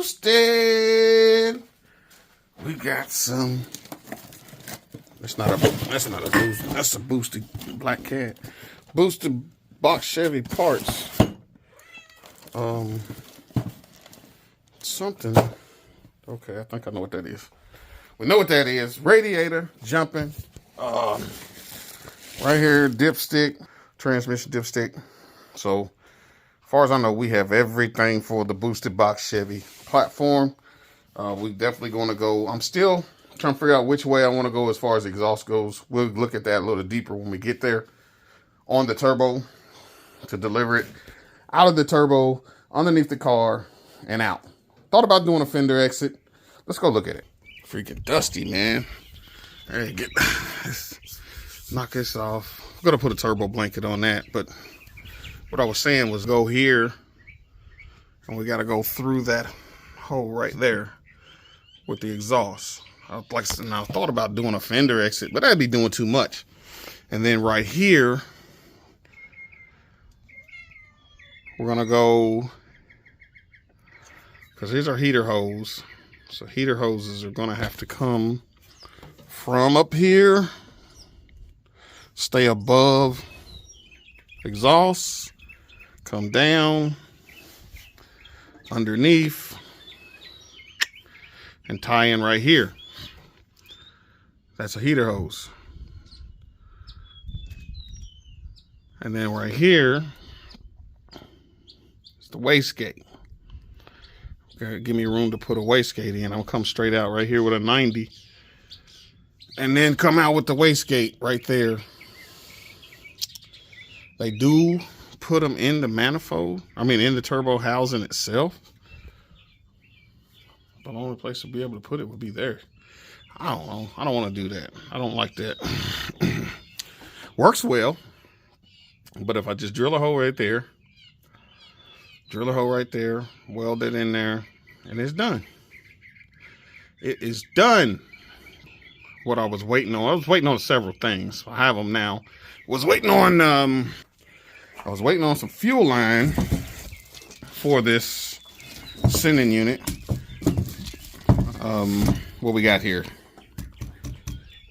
boosted. We got some. That's not a boost. That's a boosted black cat. Boosted box Chevy parts. Something. Okay, I think I know what that is. We know what that is. Radiator jumping. Right here, dipstick, transmission dipstick. So, as far as I know, we have everything for the boosted box Chevy platform. We definitely going to go. I'm still trying to figure out which way I want to go as far as exhaust goes. We'll look at that a little deeper when we get there on the turbo to deliver it out of the turbo, underneath the car, and out. Thought about doing a fender exit. Let's go look at it. Freaking dusty, man. All right, knock this off. I'm going to put a turbo blanket on that, but what I was saying was go here, and we got to go through that hole right there with the exhaust. I thought about doing a fender exit, but that'd be doing too much. And then right here, we're gonna go, because these are heater hose. So heater hoses are gonna have to come from up here, stay above exhaust, come down underneath, and tie in right here. That's a heater hose. And then right here is the wastegate. Okay, give me room to put a wastegate in. I'll come straight out right here with a 90. And then come out with the wastegate right there. They do put them in the manifold. I mean, in the turbo housing itself. But the only place to be able to put it would be there. I don't know. I don't want to do that. I don't like that. Works well. But if I just drill a hole right there, weld it in there, and it's done. It is done. What I was waiting on. Several things. I have them now. I was waiting on some fuel line for this sending unit. What we got here?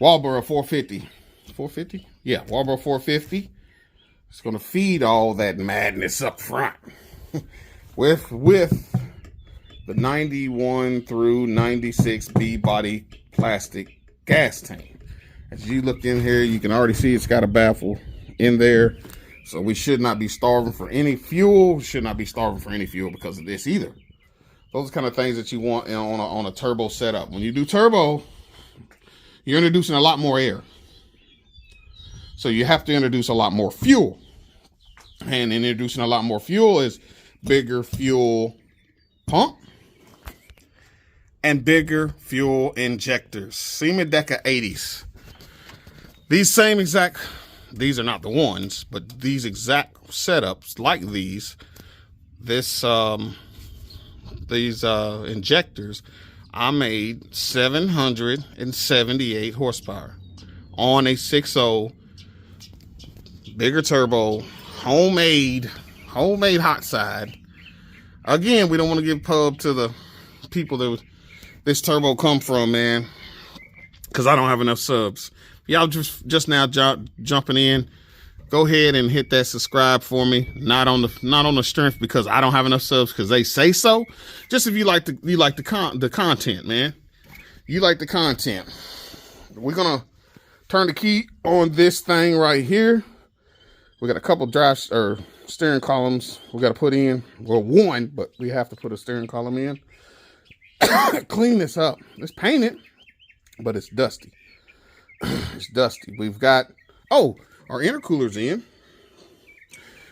Walboro 450. 450? Yeah, Walboro 450. It's going to feed all that madness up front with the 91 through 96 B body plastic gas tank. As you look in here, you can already see it's got a baffle in there. So we should not be starving for any fuel. Should not be starving for any fuel because of this either. Those are kind of things that you want on a turbo setup. When you do turbo, you're introducing a lot more air. So you have to introduce a lot more fuel. And introducing a lot more fuel is bigger fuel pump and bigger fuel injectors. Siemens Deca 80s. These are not the ones, but these exact setups like these injectors, I made 778 horsepower on a 6.0 bigger turbo, homemade hot side. Again, we don't want to give pub to the people that this turbo come from, man, because I don't have enough subs. Y'all just now jumping in, go ahead and hit that subscribe for me. Not on the strength because I don't have enough subs because they say so. Just if you like the content, man. You like the content. We're gonna turn the key on this thing right here. We got a couple steering columns we got to put in. Well, one, but we have to put a steering column in. Clean this up. It's painted, but it's dusty. It's dusty. We've got, our intercooler's in.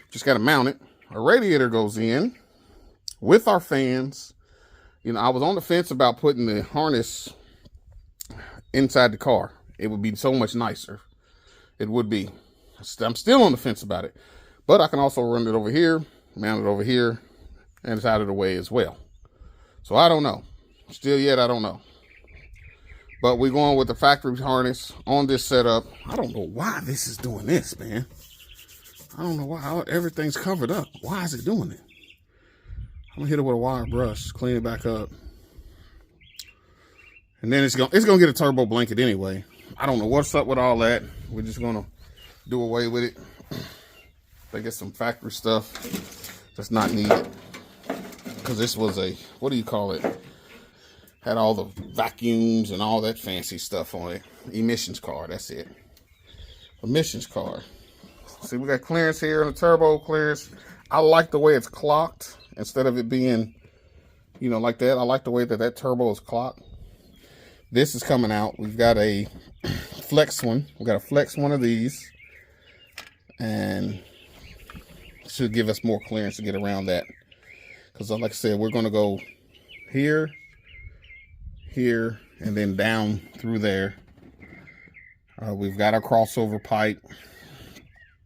Just got to mount it. Our radiator goes in with our fans. You know, I was on the fence about putting the harness inside the car. It would be so much nicer. It would be. I'm still on the fence about it. But I can also run it over here, mount it over here, and it's out of the way as well. So I don't know. Still yet, I don't know. But we're going with the factory harness on this setup. I don't know why this is doing this, man. I don't know why everything's covered up. Why is it doing it? I'm gonna hit it with a wire brush, clean it back up. And then it's gonna get a turbo blanket anyway. I don't know what's up with all that. We're just gonna do away with it. They get some factory stuff that's not needed. Because this was a, what do you call it? Had all the vacuums and all that fancy stuff on it. Emissions card, that's it. Emissions card. See, we got clearance here and the turbo clearance. I like the way it's clocked instead of it being, you know, like that. I like the way that that turbo is clocked. This is coming out. We've got a flex one. We've got a flex one of these. And it should give us more clearance to get around that. Because like I said, we're going to go here, here, and then down through there. We've got our crossover pipe.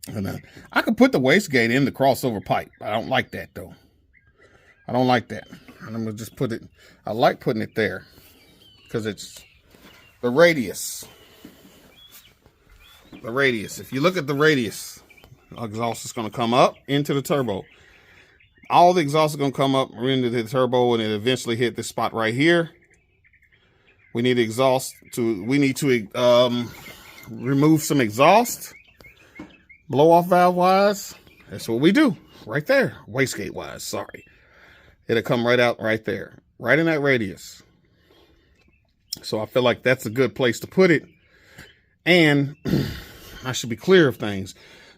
And I could put the wastegate in the crossover pipe. I don't like that though. I don't like that. And I'm gonna just put it, I like putting it there because it's the radius. The radius. If you look at the radius, the exhaust is gonna come up into the turbo. All the exhaust is gonna come up into the turbo and it eventually hit this spot right here. We need exhaust to, we need to remove some exhaust. Blow off valve wise, that's what we do right there. Wastegate wise, sorry. It'll come right out right there, right in that radius. So I feel like that's a good place to put it. And I should be clear of things.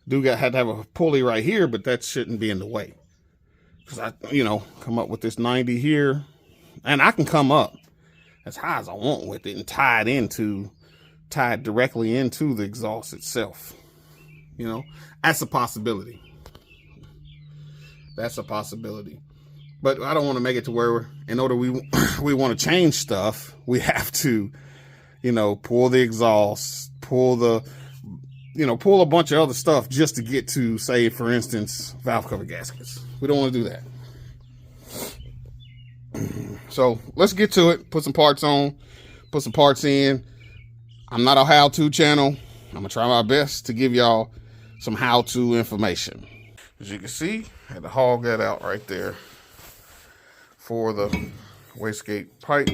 Had to have a pulley right here, but that shouldn't be in the way. Because I, you know, come up with this 90 here. And I can come up as high as I want with it and tie it directly into the exhaust itself. You know, that's a possibility. That's a possibility. But I don't want to make it to where in order we want to change stuff, we have to, you know, pull the exhaust, pull a bunch of other stuff just to get to, say, for instance, valve cover gaskets. We don't want to do that. So let's get to it. Put some parts on, put some parts in. I'm not a how-to channel. I'm going to try my best to give y'all some how-to information. As you can see, I had to hog that out right there for the wastegate pipe.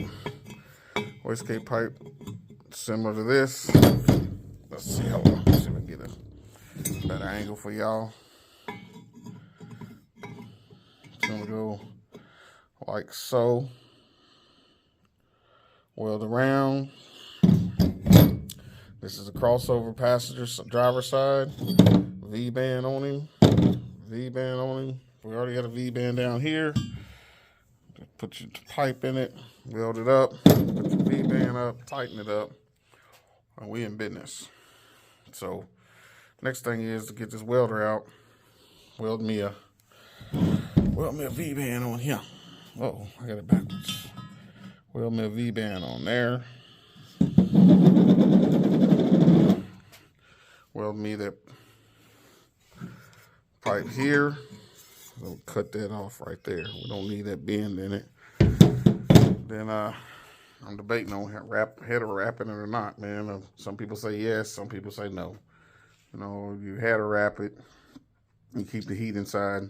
Wastegate pipe similar to this. Let's see, hold on. Let's see if I can get a better angle for y'all. It's gonna go like so. Weld around. This is a crossover passenger driver side. V-band on him. V-band on him. We already got a V-band down here. Put your pipe in it. Weld it up. Put your V-band up. Tighten it up. And we in business. So next thing is to get this welder out. Weld me a V-band on here. Uh-oh, I got it backwards. Weld me a V-band on there. Weld me that pipe here. We'll cut that off right there. We don't need that bend in it. Then I'm debating on header wrapping it or not, man. Some people say yes, some people say no. You know, you header wrap it, you keep the heat inside.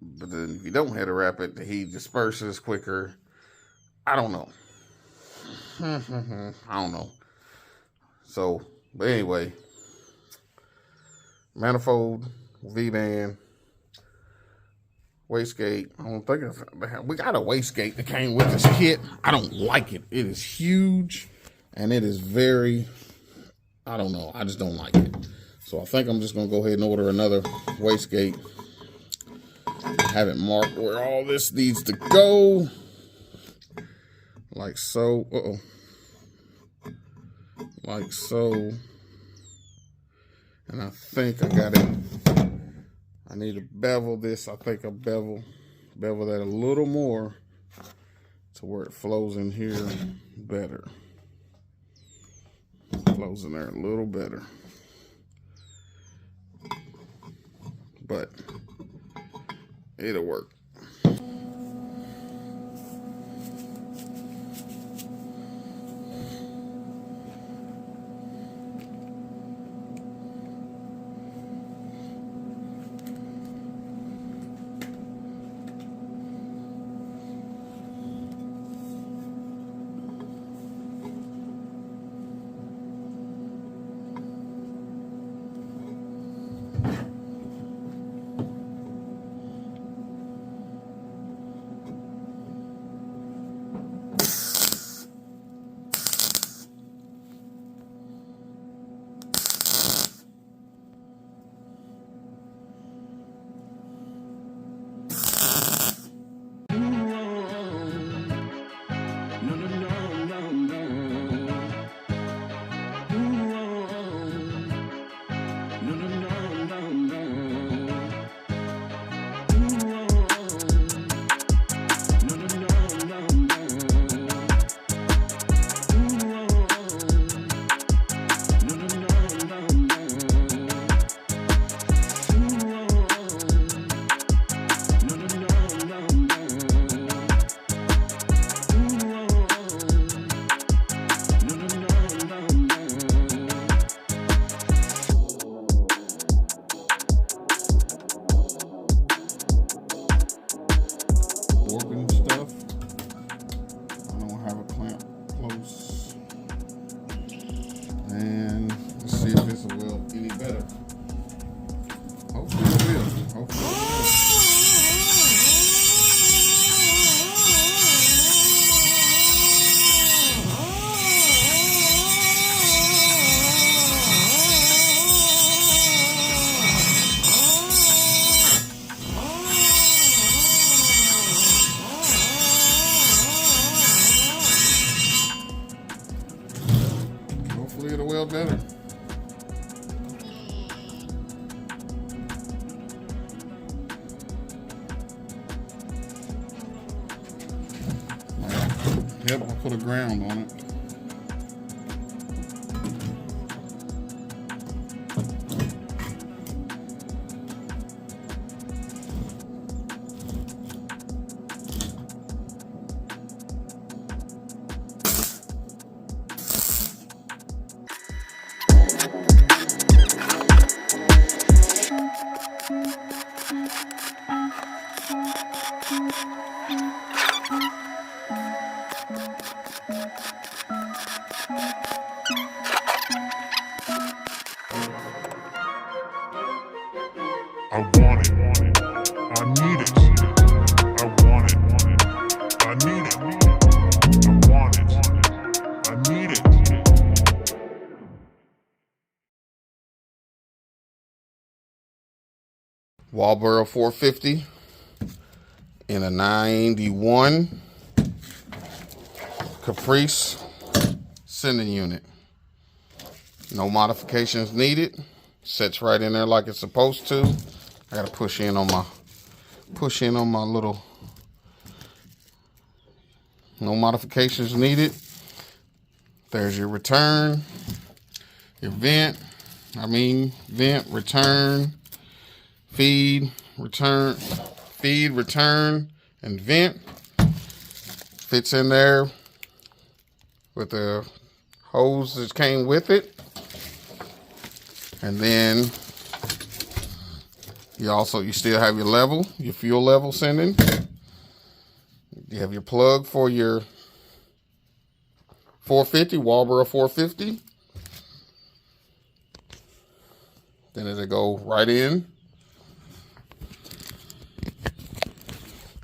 But then if you don't header wrap it, the heat disperses quicker. I don't know. I don't know. So, but anyway, manifold, V-band, wastegate. I don't think we got a wastegate that came with this kit. I don't like it. It is huge and it is very, I don't know. I just don't like it. So I think I'm just gonna go ahead and order another wastegate. Have it marked where all this needs to go. Like so. Uh-oh. Like so. And I think I got it. I need to bevel this. I think I bevel that a little more to where it flows in here better. Flows in there a little better. But it'll work. better. Yep, I'll put a ground on it. I want it. I need it. I want it. I need it. I want it. I need it. Walboro 450 in a 91 Caprice sending unit. No modifications needed. Sets right in there like it's supposed to. I gotta push in on my little. No modifications needed. There's your return, your vent, return, feed, return, and vent. Fits in there with the hose that came with it. And then you still have your level, your fuel level sending. You have your plug for your 450, Walboro 450. Then it'll go right in.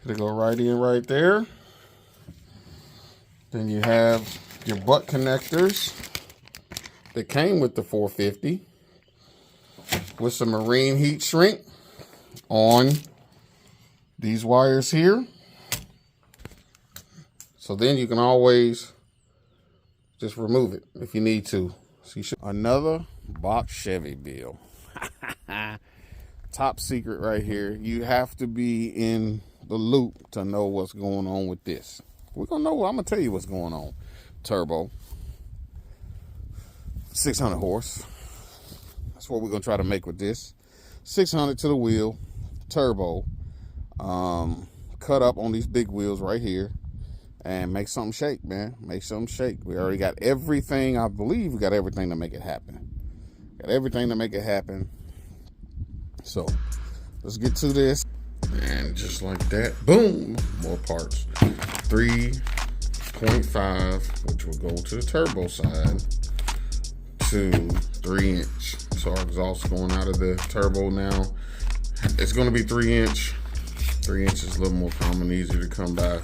It'll go right in right there. Then you have your butt connectors that came with the 450 with some marine heat shrink on these wires here. So then you can always just remove it if you need to. So another box Chevy bill. Top secret right here. You have to be in the loop to know what's going on with this. We're gonna know. I'm gonna tell you what's going on. Turbo, 600 horse. That's what we're gonna try to make with this. 600 to the wheel, turbo. Cut up on these big wheels right here. And make something shake, man. Make something shake. We already got everything. I believe we got everything to make it happen. Got everything to make it happen. So let's get to this. And just like that, boom, more parts. 3.5, which will go to the turbo side, to 3 inch. So our exhaust going out of the turbo now. It's going to be 3 inch. 3 inches is a little more common, easier to come by.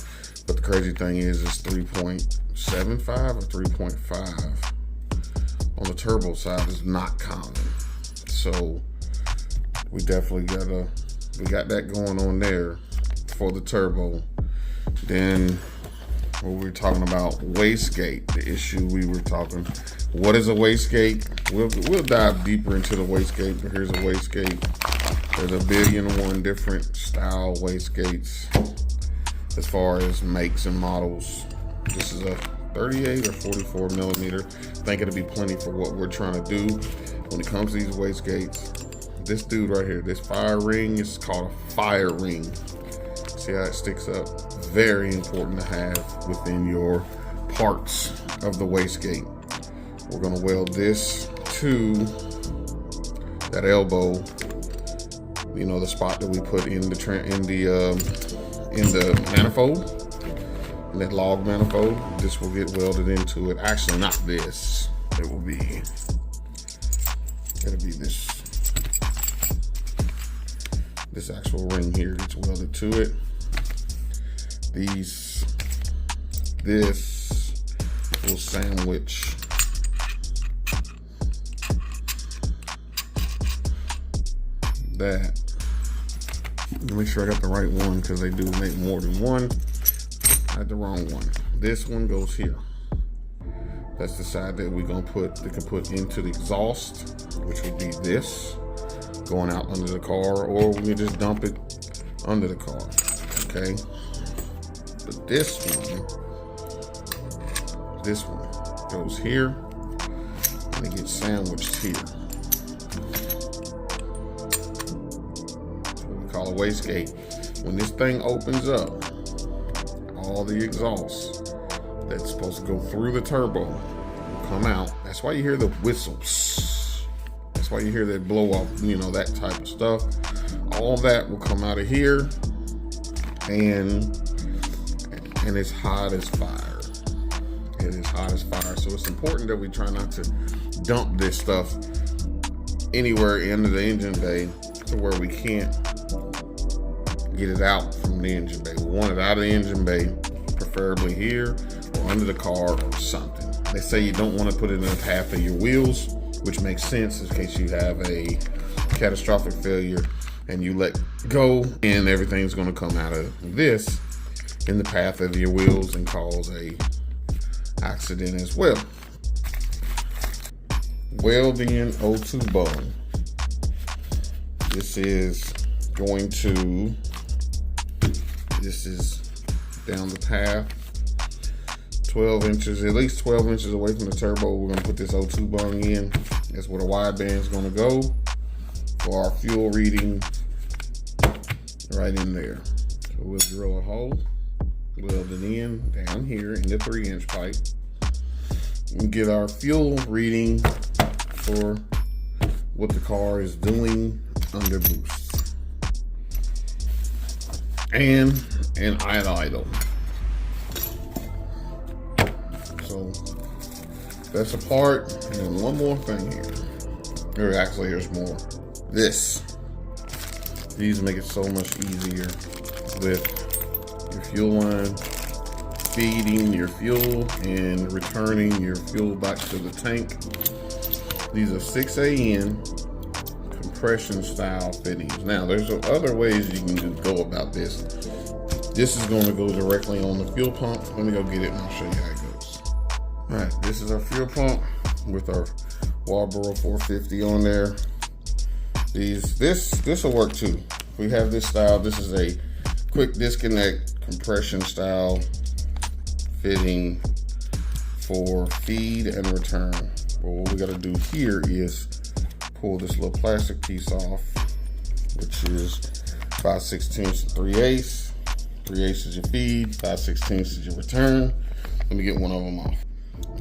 But the crazy thing is it's 3.75 or 3.5 on the turbo side is not common. So we definitely got that going on there for the turbo. Then what we were talking about, wastegate, the issue we were talking. What is a wastegate? We'll dive deeper into the wastegate, but here's a wastegate. There's 1,000,000,001 different style wastegates. As far as makes and models, this is a 38 or 44 millimeter. I think it'll be plenty for what we're trying to do when it comes to these wastegates. This dude right here, this fire ring, is called a fire ring. See how it sticks up? Very important to have within your parts of the wastegate. We're gonna weld this to that elbow. You know, the spot that we put in the manifold, in that log manifold. This will get welded into it. Actually, not this. It'll be this actual ring here gets welded to it. This will sandwich that. Make sure I got the right one, because they do make more than one. I had the wrong one. This one goes here. That's the side that we can put into the exhaust, which would be this, going out under the car, or we can just dump it under the car, okay? But this one goes here, and it gets sandwiched here. That's what we call a wastegate. When this thing opens up, all the exhaust that's supposed to go through the turbo will come out. That's why you hear the whistles. That's why you hear that blow off, you know, that type of stuff. All that will come out of here, and it's hot as fire. It is hot as fire. So it's important that we try not to dump this stuff anywhere into the engine bay to where we can't get it out from the engine bay. We want it out of the engine bay, preferably here or under the car or something. They say you don't want to put it in the path of your wheels, which makes sense in case you have a catastrophic failure and you let go, and everything's going to come out of this in the path of your wheels and cause a accident as well. Welding O2 bung. This is down the path, 12 inches, at least 12 inches away from the turbo. We're gonna put this O2 bung in. That's where the wideband is gonna go for our fuel reading, right in there. So we'll drill a hole, weld it in down here in the 3-inch pipe, and get our fuel reading for what the car is doing under boost and at idle. So that's a part. And then one more thing here. Or actually, there's more. These make it so much easier with your fuel line, feeding your fuel and returning your fuel back to the tank. These are 6AN compression style fittings. Now, there's other ways you can go about this. This is going to go directly on the fuel pump. Let me go get it and I'll show you how it goes. All right, this is our fuel pump with our Walboro 450 on there. This will work too. We have this style. This is a quick disconnect compression style fitting for feed and return. But what we got to do here is pull this little plastic piece off, which is 5/16 to 3/8. 3/8 is your feed, 5/16 is your return. Let me get one of them off.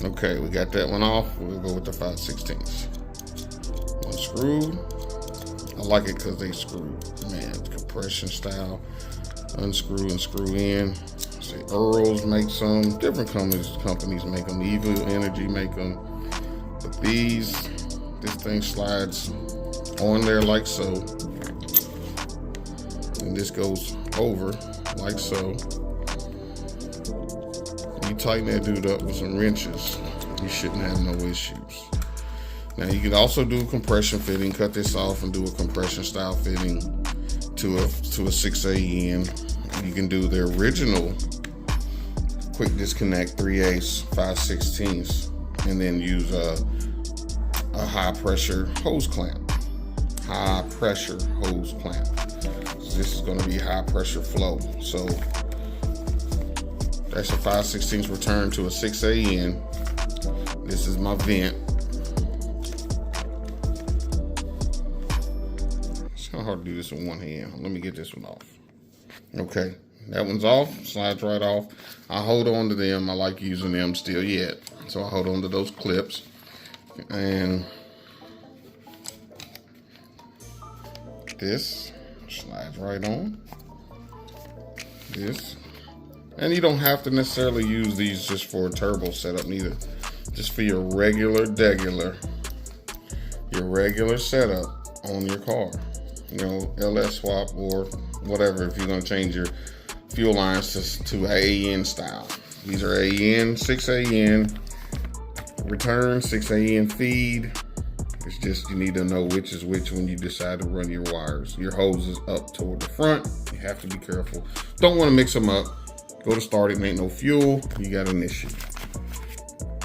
Okay, we got that one off. We'll go with the 5/16. Unscrewed. I like it because they screw. Man, compression style. Unscrew and screw in. See, Earls make some. Different companies make them. Evil Energy make them. But this thing slides on there like so. And this goes over like so. You tighten that dude up with some wrenches, you shouldn't have no issues. Now you can also do a compression fitting, cut this off and do a compression style fitting to a 6AN. You can do the original quick disconnect 3/8, 5/16, and then use a high pressure hose clamp. High pressure hose clamp. So this is going to be high pressure flow. So that's a 5/16 return to a 6AN. This is my vent. It's kind of hard to do this in one hand. Let me get this one off. Okay, that one's off, slides right off. I hold on to them. I like using them still yet. So I hold on to those clips and this slides right on. This. And you don't have to necessarily use these just for a turbo setup neither. Just for your regular setup on your car. You know, LS swap or whatever if you're going to change your fuel lines to AN style. These are AN, 6AN return, 6AN feed. It's just you need to know which is which when you decide to run your wires. Your hose is up toward the front. You have to be careful. Don't want to mix them up. Go to start it and ain't no fuel, you got an issue.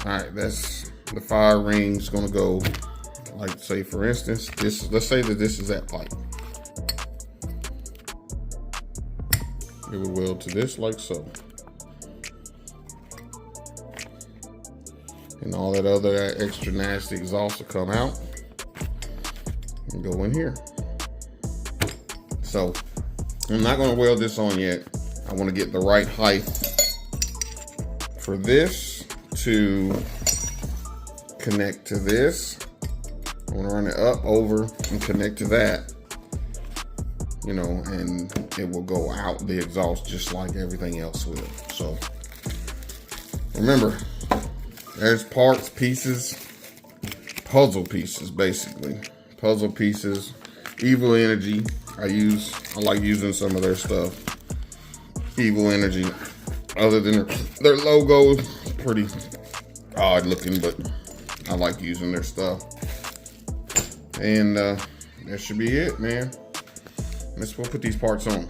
right, that's the fire ring's gonna go, like say for instance, this, let's say that this is that pipe. It will weld to this like so. And all that other extra nasty exhaust will come out and go in here. So I'm not gonna weld this on yet. I wanna get the right height for this to connect to this. I wanna run it up, over, and connect to that. You know, and it will go out the exhaust just like everything else will. So remember, there's parts, pieces, puzzle pieces, basically. Puzzle pieces, Evil Energy. I like using some of their stuff. Evil Energy, other than their logo, pretty odd looking, but I like using their stuff. And that should be it, man. Let's go put these parts on.